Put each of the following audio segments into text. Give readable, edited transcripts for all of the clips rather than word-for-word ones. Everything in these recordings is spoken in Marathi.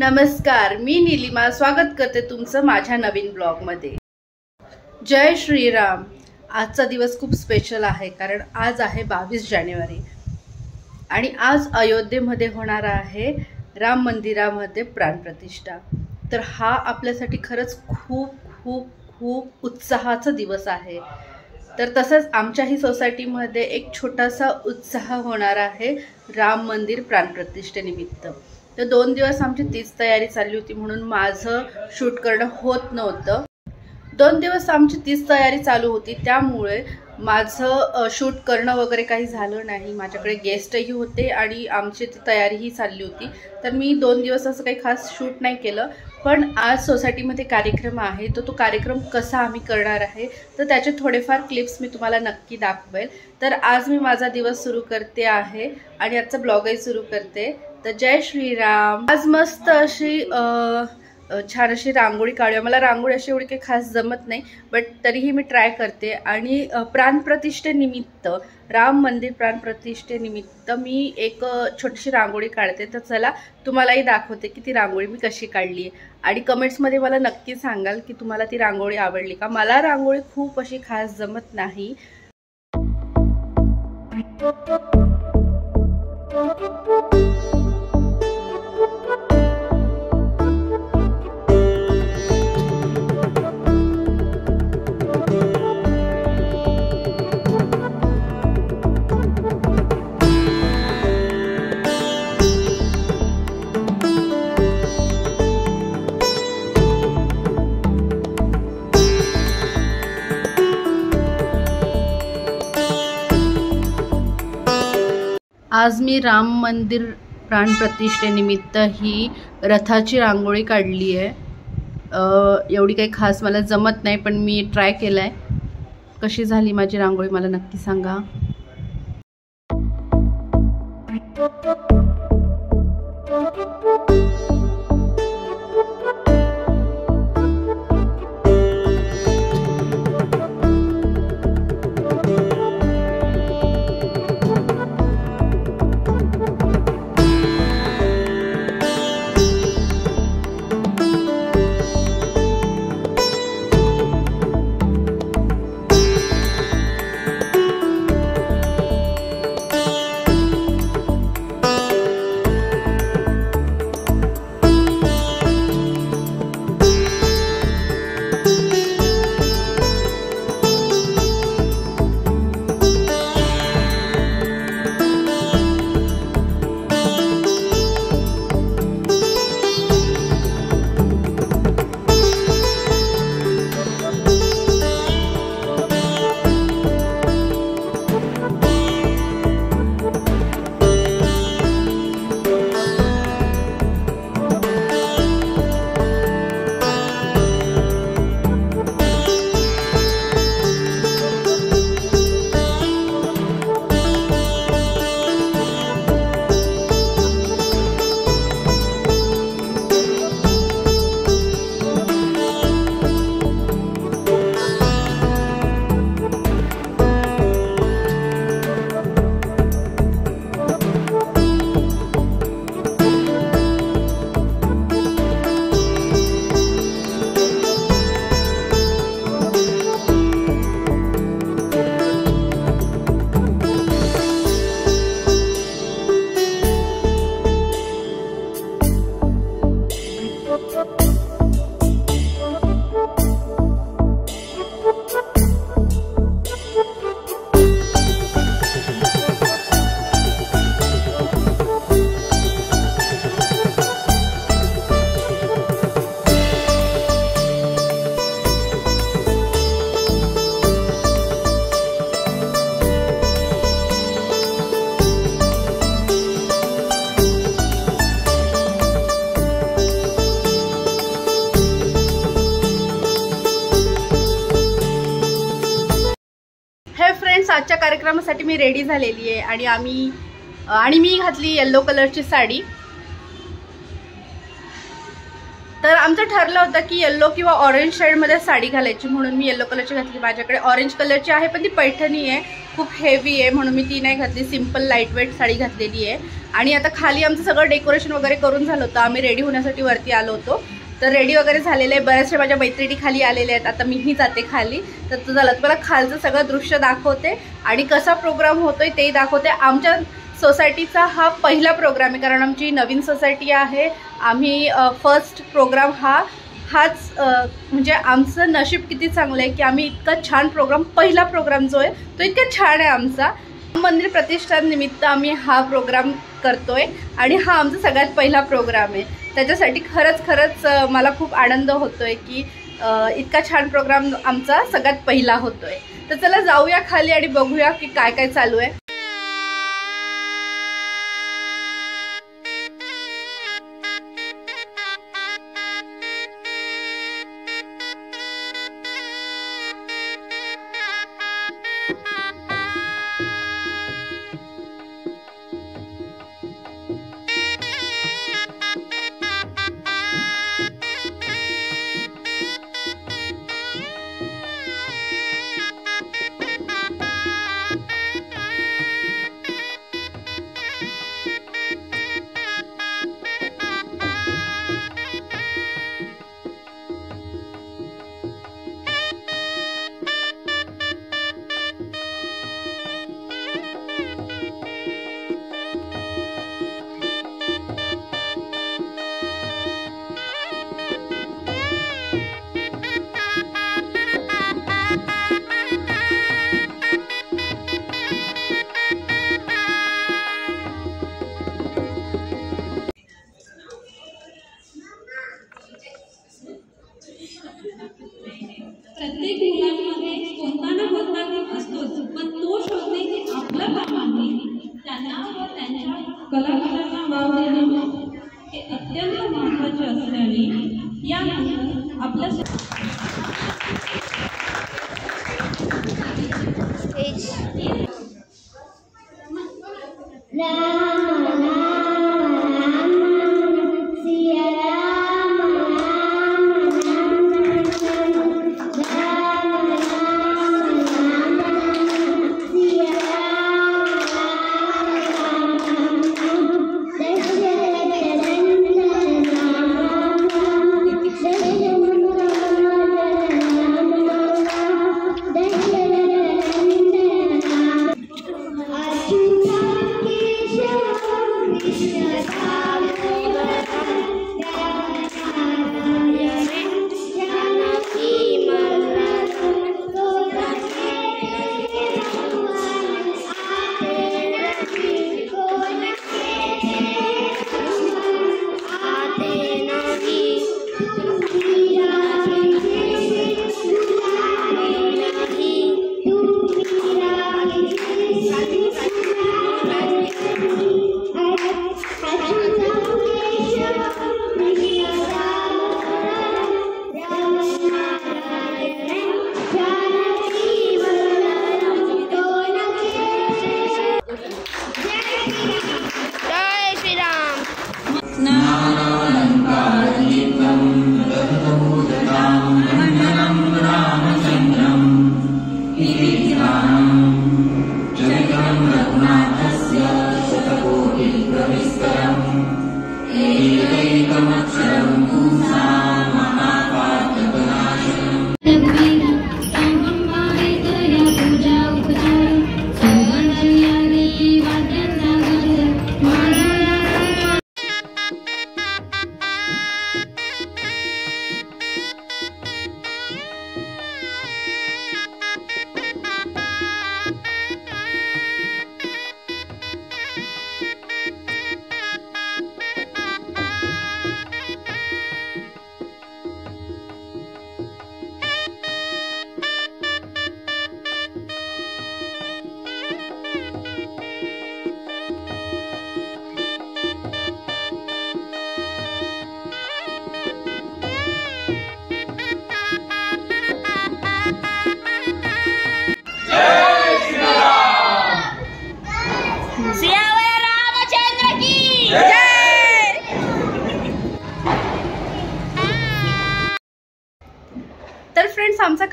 नमस्कार, मी नीलिमा स्वागत करते तुमचं माझ्या नवीन ब्लॉगमध्ये। जय श्रीराम। आजचा दिवस खूप स्पेशल आहे कारण आज आहे 22 जानेवारी आणि आज अयोध्येमध्ये होणार आहे राम मंदिरामध्ये प्राणप्रतिष्ठा। तर हा आपल्यासाठी खरंच खूप खूप खूप उत्साहाचा दिवस आहे। तर तसंच आमच्याही सोसायटीमध्ये एक छोटासा उत्साह होणार आहे राम मंदिर प्राणप्रतिष्ठेनिमित्त। तर 2 दिवस आमची तीच तयारी चालली होती म्हणून माझं शूट करणं होत नव्हतं। 2 दिवस आमची तीच तयारी चालू होती त्यामुळे माझं शूट करणं वगैरे काही झालं नाही। माझ्याकडे गेस्टही होते आणि आमची ती तयारीही चालली होती। तर मी 2 दिवस असं काही खास शूट नाही केलं। पण आज सोसायटीमध्ये कार्यक्रम आहे तो कार्यक्रम कसा आम्ही करणार आहे तर त्याचे थोडेफार क्लिप्स मी तुम्हाला नक्की दाखवेल। तर आज मी माझा दिवस सुरू करते आहे आणि आजचा ब्लॉगही सुरू करते। तर जय श्रीराम। आज मस्त अशी छान अशी रांगोळी काढूया। मला रांगोळी अशी एवढी काही खास जमत नाही बट तरीही मी ट्राय करते आणि प्राणप्रतिष्ठेनिमित्त राम मंदिर प्राणप्रतिष्ठेनिमित्त मी एक छोटीशी रांगोळी काढते। तर चला तुम्हालाही दाखवते की ती रांगोळी मी कशी काढली आहे आणि कमेंट्समध्ये मला नक्की सांगाल की तुम्हाला ती रांगोळी आवडली का। मला रांगोळी खूप अशी खास जमत नाही। आज मी राम मंदिर प्राणप्रतिष्ठेनिमित्त ही रथाची रांगोळी काढली आहे। एवढी काही खास मला जमत नाही पण मी ट्राय केलाय। कशी झाली माझी रांगोळी मला नक्की सांगा। आजच्या कार्यक्रमासाठी मी रेडी झालेली आहे आणि मी घातली येलो कलरची साडी। तर आमचं ठरलं होतं की येल्लो किंवा ऑरेंज शेडमध्ये साडी घालायची, म्हणून मी येल्लो कलरची घातली. माझ्याकडे ऑरेंज कलरची आहे पण ती पैठणी आहे, खूप हेवी आहे, म्हणून मी ती नाही घातली. सिम्पल लाईट वेट साडी घातलेली आहे. आणि आता खाली आमचं सगळं डेकोरेशन वगैरे करून झालं होतं. आम्ही रेडी होण्यासाठी वरती आलो होतो. तर रेडी वगैरे झालेले आहे. बऱ्याचशा माझ्या मैत्रिणी खाली आलेल्या आहेत. आता मीही जाते खाली. तर झालं तुम्हाला खालचं सगळं दृश्य दाखवते आणि कसा प्रोग्राम होतोय तेही दाखवते. आमच्या सोसायटीचा हा पहिला प्रोग्राम आहे, कारण आमची नवीन सोसायटी आहे. आम्ही फर्स्ट प्रोग्राम हाच म्हणजे आमचं नशीब किती चांगलं आहे की आम्ही इतका छान प्रोग्राम, पहिला प्रोग्राम जो आहे तो इतका छान आहे आमचा. मंदिर प्रतिष्ठान निमित्त आम्ही हा प्रोग्राम करतोय आणि हा आमचा सगळ्यात पहिला प्रोग्राम आहे. त्याच्यासाठी खरंच मला खूप आनंद होतोय की इतका छान प्रोग्राम आमचा सगळ्यात पहिला होतोय. तर चला जाऊया खाली आणि बघूया की काय काय चालू आहे. प्रत्येक मुलांमध्ये कोणता ना कोणता गुण असतोच, पण तो शोधणे हे आपलं काम आहे. त्यांना व त्यांच्या कलाकारांना वाव देणं हे अत्यंत महत्त्वाचे असल्याने यानंतर आपल्या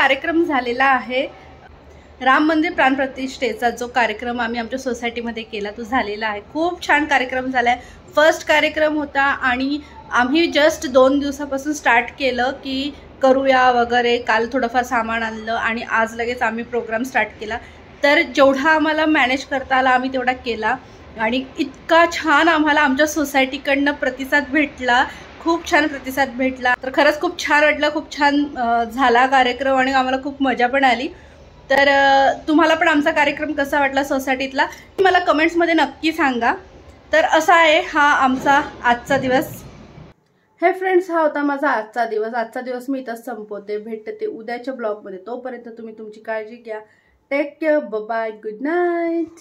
कार्यक्रम झालेला आहे, राम मंदिर प्राणप्रतिष्ठेचा जो कार्यक्रम आम्ही आमच्या सोसायटीमध्ये केला तो झालेला आहे. खूप छान कार्यक्रम झाला आहे. फर्स्ट कार्यक्रम होता आणि आम्ही जस्ट 2 दिवसापासून स्टार्ट केलं की करूया वगैरे. काल थोडंफार सामान आणलं आणि आज लगेच आम्ही प्रोग्राम स्टार्ट केला. तर जेवढा आम्हाला मॅनेज करता आला आम्ही तेवढा केला आणि इतका छान आम्हाला आमच्या सोसायटीकडनं प्रतिसाद भेटला, खूप छान प्रतिसाद भेटला. तर खरंच खूप छान वाटलं, खूप छान झाला कार्यक्रम आणि आम्हाला खूप मजा पण आली. तर तुम्हाला पण आमचा कार्यक्रम कसा वाटला सोसायटीतला मला कमेंट्समध्ये नक्की सांगा. तर असा आहे हा आमचा आजचा दिवस. हे फ्रेंड्स, हा होता माझा आजचा दिवस. आजचा दिवस मी इथंच संपवते. भेटते उद्याच्या ब्लॉगमध्ये. तोपर्यंत तुम्ही तुमची काळजी घ्या. Take care. Bye. Good night.